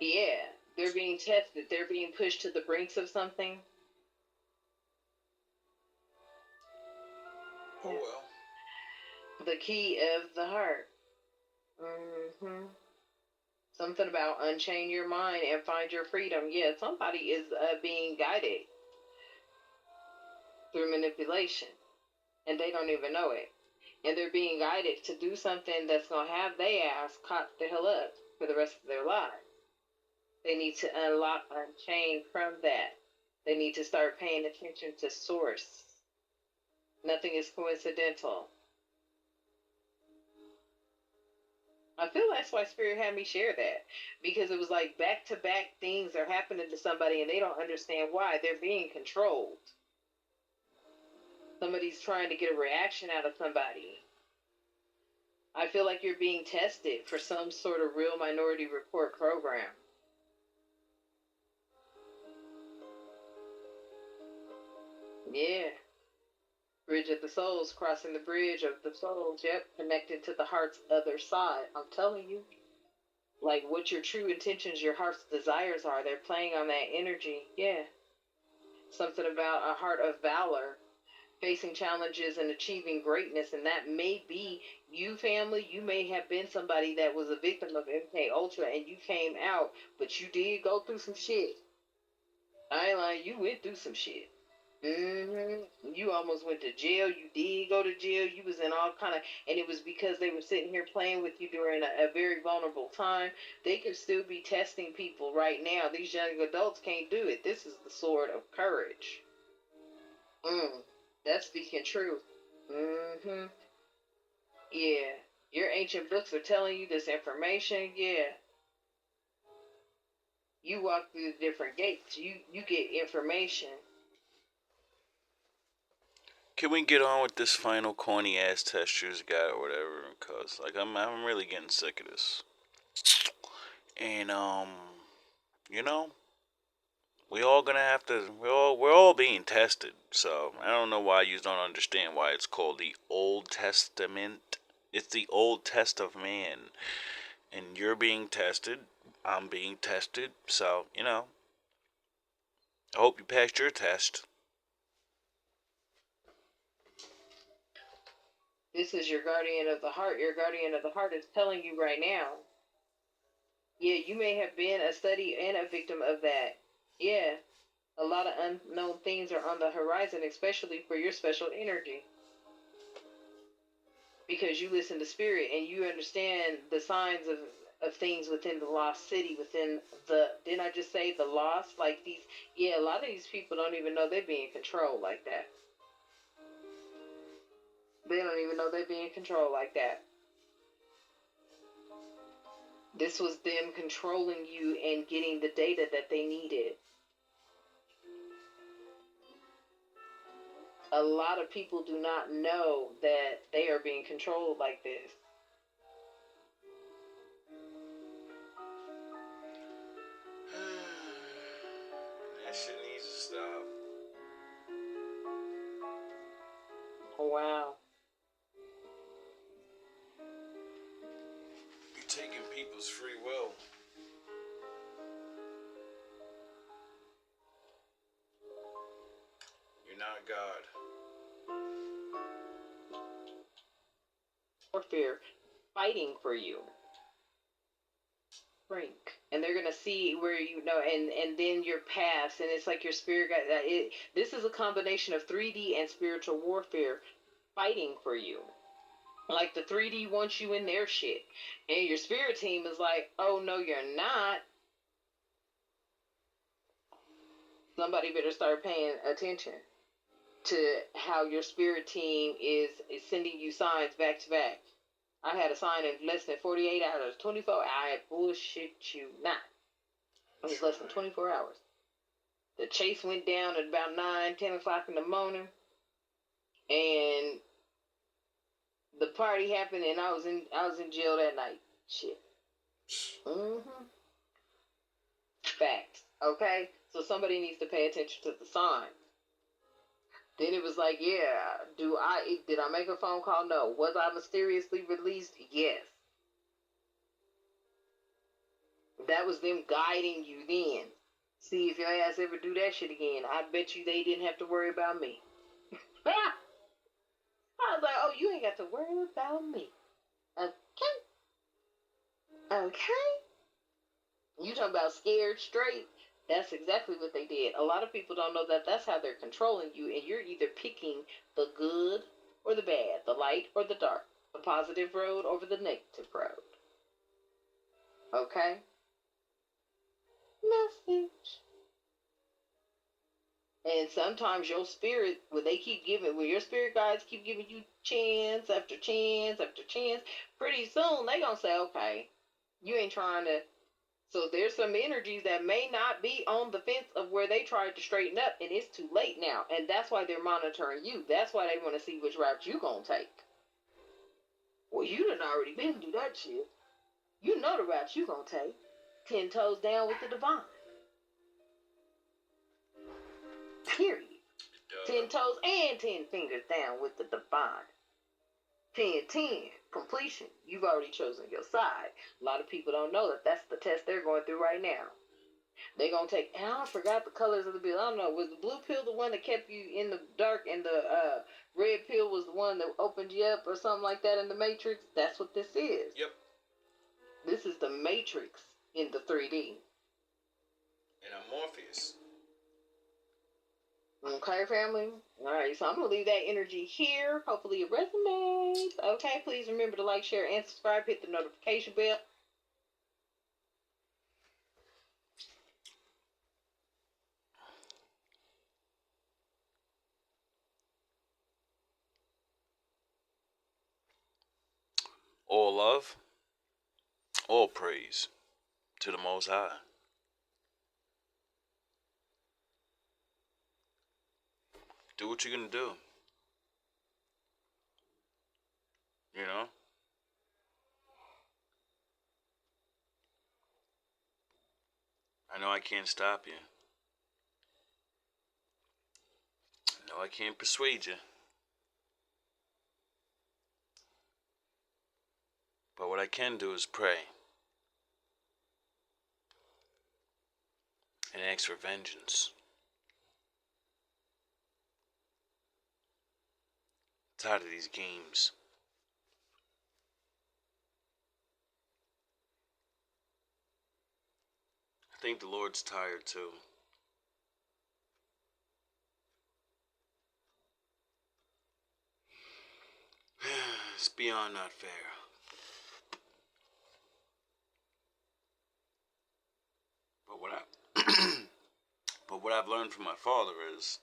Yeah, they're being tested. They're being pushed to the brinks of something. Oh, well. The key of the heart. Something about unchain your mind and find your freedom. Yeah, somebody is being guided through manipulation. And they don't even know it. And they're being guided to do something that's going to have their ass caught the hell up for the rest of their lives. They need to unchain from that. They need to start paying attention to source. Nothing is coincidental. I feel that's why Spirit had me share that. Because it was like back-to-back things are happening to somebody and they don't understand why. They're being controlled. Somebody's trying to get a reaction out of somebody. I feel like you're being tested for some sort of real Minority Report program. Yeah. Bridge of the souls, crossing the bridge of the souls, yep, connected to the heart's other side. I'm telling you, like what your true intentions, your heart's desires are, they're playing on that energy, yeah. Something about a heart of valor, facing challenges and achieving greatness, and that may be you, family. You may have been somebody that was a victim of MK Ultra and you came out, but you did go through some shit. I ain't lying, you went through some shit. You almost went to jail. You did go to jail. You was in all kind of, and it was because they were sitting here playing with you during a very vulnerable time. They could still be testing people right now. These young adults can't do it. This is the sword of courage. That's speaking truth. Yeah. Your ancient books are telling you this information. Yeah. You walk through the different gates. You get information. Can we get on with this final corny ass test you got or whatever? Cause like I'm really getting sick of this. And you know, we all gonna have to. We're all being tested. So I don't know why you don't understand why it's called the Old Testament. It's the Old Test of man, and you're being tested. I'm being tested. So you know, I hope you passed your test. This is your guardian of the heart. Your guardian of the heart is telling you right now. Yeah, you may have been a study and a victim of that. Yeah, a lot of unknown things are on the horizon, especially for your special energy. Because you listen to spirit and you understand the signs of things within the lost city, within the, didn't I just say the lost? Like these, yeah, a lot of these people don't even know they're being controlled like that. They don't even know they're being controlled like that. This was them controlling you and getting the data that they needed. A lot of people do not know that they are being controlled like this. That shit needs to stop. Wow. You're taking people's free will. You're not God. Warfare, fighting for you. Frank. And they're gonna see where you know, and then your past, and it's like your spirit guide. This is a combination of 3D and spiritual warfare, fighting for you. Like the 3D wants you in their shit, and your spirit team is like, oh no, you're not. Somebody better start paying attention to how your spirit team is sending you signs back to back. I had a sign in less than 48 hours, 24 hours. I bullshit you not. It was less than 24 hours. The chase went down at about 9, 10 o'clock in the morning. And the party happened and I was in jail that night. Shit. Facts. Okay? So somebody needs to pay attention to the sign. Then it was like, yeah, did I make a phone call? No. Was I mysteriously released? Yes. That was them guiding you then. See if your ass ever do that shit again. I bet you they didn't have to worry about me. I was like, oh, you ain't got to worry about me. Okay. Okay. You talking about scared straight? That's exactly what they did. A lot of people don't know that that's how they're controlling you, and you're either picking the good or the bad, the light or the dark, the positive road over the negative road. Okay? Message. And sometimes your spirit, when your spirit guides keep giving you chance after chance after chance, pretty soon they gonna say, okay, you ain't trying to. So there's some energies that may not be on the fence of where they tried to straighten up, and it's too late now. And that's why they're monitoring you. That's why they want to see which route you gonna take. Well, you done already been through that shit. You know the route you gonna take. 10 toes down with the divine. Period. 10 toes and 10 fingers down with the divine. 10-10, completion. You've already chosen your side. A lot of people don't know that that's the test they're going through right now. They're going to take, and I forgot the colors of the pill. I don't know, was the blue pill the one that kept you in the dark, and the red pill was the one that opened you up or something like that in the Matrix? That's what this is. Yep. This is the Matrix in the 3D. And I'm Morpheus. Okay, family. All right, so I'm gonna leave that energy here. Hopefully it resonates. Okay, please remember to like, share, and subscribe. Hit the notification bell. All love, all praise to the Most High. Do what you're gonna do. You know? I know I can't stop you. I know I can't persuade you. But what I can do is pray and ask for vengeance. Tired of these games. I think the Lord's tired too. It's beyond not fair. But what I've learned from my father is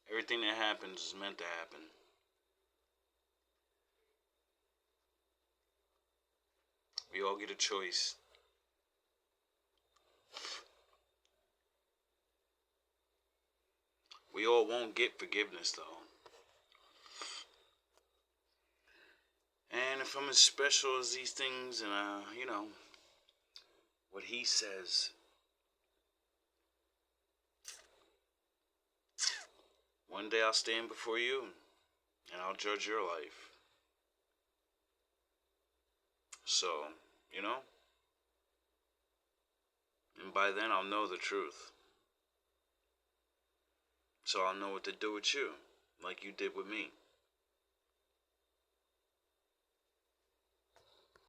everything that happens is meant to happen. We all get a choice. We all won't get forgiveness though. And if I'm as special as these things and what he says, one day I'll stand before you and I'll judge your life. So, and by then I'll know the truth. So I'll know what to do with you, like you did with me.